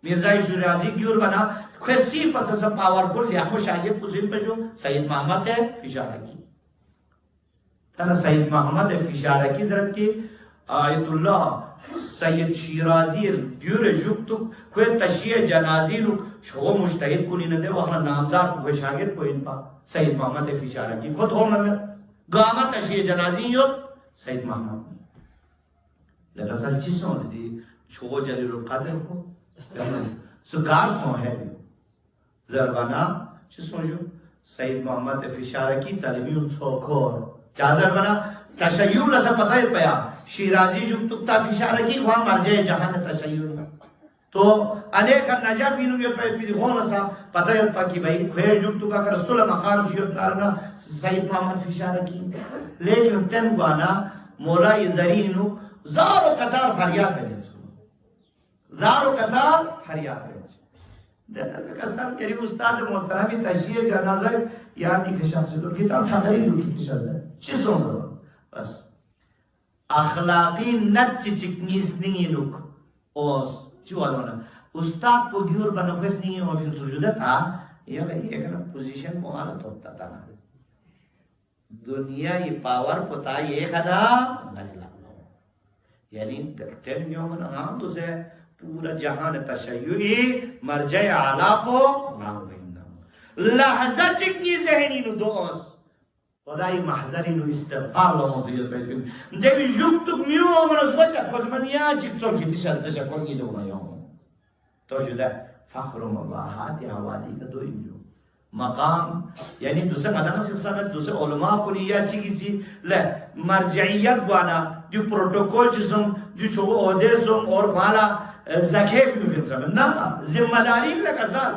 मिर्जा शिराजी की और बना खुशी पच सब पावरफुल या मुशाहिद पुजिन पे जो सैयद मोहम्मद है फिशारकी था सैयद मोहम्मद है फिशारकी जरत की आयतुल्लाह सैयद शिराजी द्यूर जुक्तु खुद तशिय जनाजी लुक शो मुश्तहिद कुनी न दे वहाँ नामदार को शागिर को इनपा सैयद मोहम्मद है फिशारकी खुद हो मगर गामा तशिय जनाजी यो सैयद मोहम्मद लगा सल चीज़ों ने दी छो जलील कदर को सुकार सो है जरबाना चीज़ों जो सैयद मोहम्मद है फिशारकी तालिबी उत्सोखोर क्या जरबाना तशय्युल ऐसा पता है पया शिराजी जुक्तुक्ता फिशारकी वहाँ मर जाए जहाँ ने तशय्युल तो अनेक नजाफ इन्हों के पे पिदिगोन ऐसा पता है पा कि भाई खुए जुक्तुका कर सुल मकान जियो तारना सैयद मोहम्मद फिशारकी लेकिन तन वाना मोला इजरीनु ज़ारो कतार फरियाद करे ज़ारो कतार फरियाद करे दरअसल कसम तेरी उस्ताद मोहतरम तशय्युल जनाजा यानी खिशा से तो किताब थारी दो की शर्त चीज़ों से बस अखलाकी नच चिकनीस नहीं लुक ओस चुवालोना उस्ताद को गिर बना खुश नहीं है और फिर सुजुदा था ये ना पोजीशन मुहारत होता था ना दुनिया ये पावर पता ये खड़ा नहीं लगना यानी तेरे न्यों में ना तो से पूरा जहान तशय्युई मरजे आला को नाम गइना लहज़ा चिकनी ज़हनी नु दोस्त खुदाई महज़री नु इस्तिग़फ़ार लो मज़ील पे देवी जुक तुक मियो मनो सोचा खुशमनिया चिक्सो की दिशा दिशा कौन की लोग आया हूँ तो जुदा फ़ख्र मवाहात या वाली का दो इंजो मकाम यानी दूसरे मदाना शिक्षा में दूसरे उलमा को नहीं या चीज़ ले मर्जियत वाला जो प्रोटोकॉल जिसम जो चो ओदेसम और वाला ज़ख़े भी मिल सकता ना जिम्मेदारी ले कसाल